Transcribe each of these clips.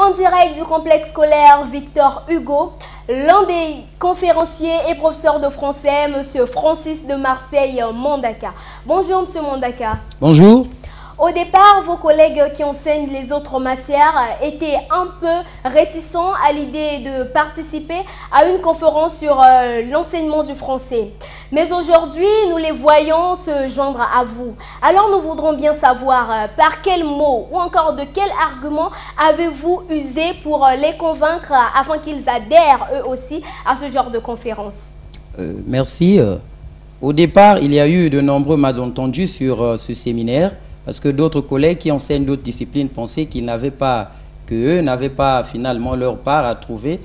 En direct du complexe scolaire Victor Hugo, l'un des conférenciers et professeurs de français, M. Francis de Marseille Mondaka. Bonjour M. Mondaka. Bonjour. Au départ, vos collègues qui enseignent les autres matières étaient un peu réticents à l'idée de participer à une conférence sur l'enseignement du français. Mais aujourd'hui, nous les voyons se joindre à vous. Alors nous voudrons bien savoir par quels mots ou encore de quel argument avez-vous usé pour les convaincre afin qu'ils adhèrent eux aussi à ce genre de conférence. Merci. Au départ, il y a eu de nombreux malentendus sur ce séminaire. Parce que d'autres collègues qui enseignent d'autres disciplines pensaient qu'eux n'avaient pas finalement leur part à trouver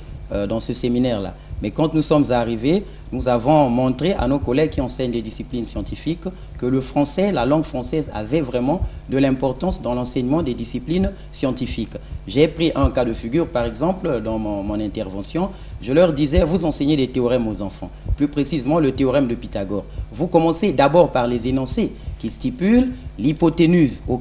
dans ce séminaire-là. Mais quand nous sommes arrivés, nous avons montré à nos collègues qui enseignent des disciplines scientifiques que le français, la langue française avait vraiment de l'importance dans l'enseignement des disciplines scientifiques. J'ai pris un cas de figure, par exemple, dans mon intervention. Je leur disais, vous enseignez des théorèmes aux enfants, plus précisément le théorème de Pythagore. Vous commencez d'abord par les énoncés qui stipulent l'hypoténuse au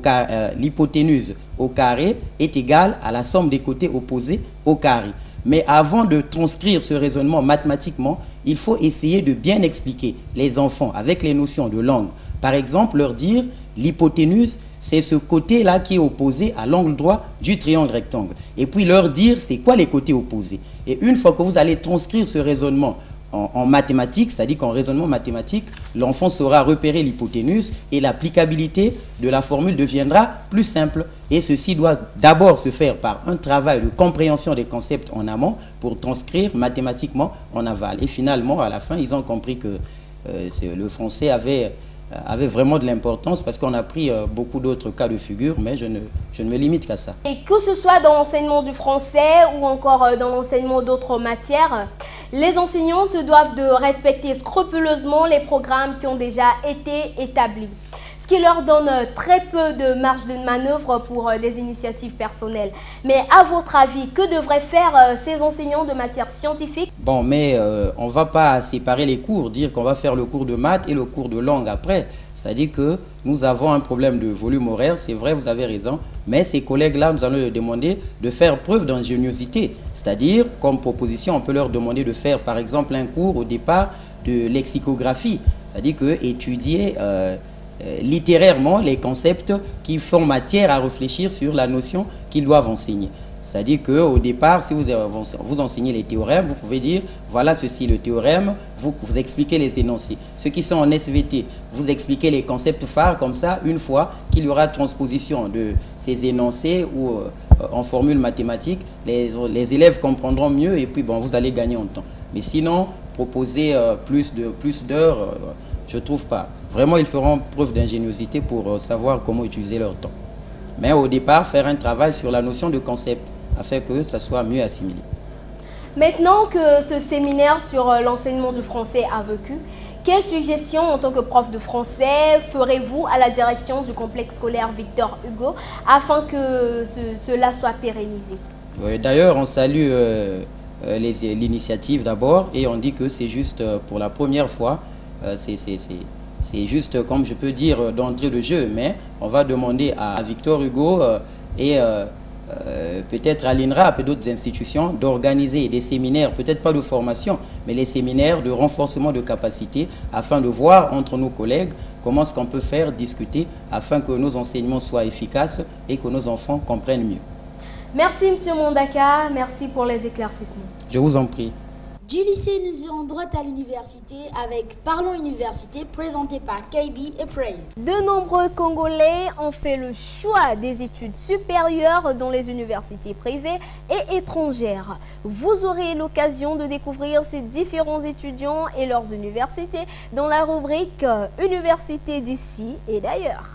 carré est égale à la somme des côtés opposés au carré. Mais avant de transcrire ce raisonnement mathématiquement, il faut essayer de bien expliquer les enfants avec les notions de langue. Par exemple, leur dire l'hypoténuse, c'est ce côté-là qui est opposé à l'angle droit du triangle rectangle. Et puis leur dire c'est quoi les côtés opposés. Et une fois que vous allez transcrire ce raisonnement en mathématiques, c'est-à-dire qu'en raisonnement mathématique, l'enfant saura repérer l'hypoténuse et l'applicabilité de la formule deviendra plus simple. Et ceci doit d'abord se faire par un travail de compréhension des concepts en amont pour transcrire mathématiquement en aval. Et finalement, à la fin, ils ont compris que le français avait vraiment de l'importance parce qu'on a pris beaucoup d'autres cas de figure, mais je ne me limite qu'à ça. Et que ce soit dans l'enseignement du français ou encore dans l'enseignement d'autres matières, les enseignants se doivent de respecter scrupuleusement les programmes qui ont déjà été établis, ce qui leur donne très peu de marge de manœuvre pour des initiatives personnelles. Mais à votre avis, que devraient faire ces enseignants de matières scientifiques? Bon, mais on ne va pas séparer les cours, dire qu'on va faire le cours de maths et le cours de langue après. C'est-à-dire que nous avons un problème de volume horaire, c'est vrai, vous avez raison, mais ces collègues-là, nous allons leur demander de faire preuve d'ingéniosité. C'est-à-dire, comme proposition, on peut leur demander de faire, par exemple, un cours au départ de lexicographie. C'est-à-dire que étudier littérairement les concepts qui font matière à réfléchir sur la notion qu'ils doivent enseigner. C'est-à-dire qu'au départ, si vous enseignez les théorèmes, vous pouvez dire, voilà ceci le théorème, vous expliquez les énoncés. Ceux qui sont en SVT, vous expliquez les concepts phares, comme ça, une fois qu'il y aura transposition de ces énoncés ou en formule mathématique, les élèves comprendront mieux et puis bon, vous allez gagner en temps. Mais sinon, proposer plus d'heures, je ne trouve pas. Vraiment, ils feront preuve d'ingéniosité pour savoir comment utiliser leur temps. Mais au départ, faire un travail sur la notion de concept, afin que ça soit mieux assimilé. Maintenant que ce séminaire sur l'enseignement du français a vécu, quelles suggestions en tant que prof de français ferez-vous à la direction du complexe scolaire Victor Hugo afin que cela soit pérennisé? Oui, d'ailleurs, on salue l'initiative d'abord et on dit que c'est juste pour la première fois, c'est juste, comme je peux dire, d'entrée de jeu, mais on va demander à Victor Hugo et peut-être à l'INRAP et d'autres institutions d'organiser des séminaires, peut-être pas de formation, mais les séminaires de renforcement de capacité afin de voir entre nos collègues comment est-ce qu'on peut faire discuter afin que nos enseignements soient efficaces et que nos enfants comprennent mieux. Merci M. Mondaka, merci pour les éclaircissements. Je vous en prie. Du lycée, nous irons droit à l'université avec Parlons Université, présenté par KB et Praise. De nombreux Congolais ont fait le choix des études supérieures dans les universités privées et étrangères. Vous aurez l'occasion de découvrir ces différents étudiants et leurs universités dans la rubrique Université d'ici et d'ailleurs.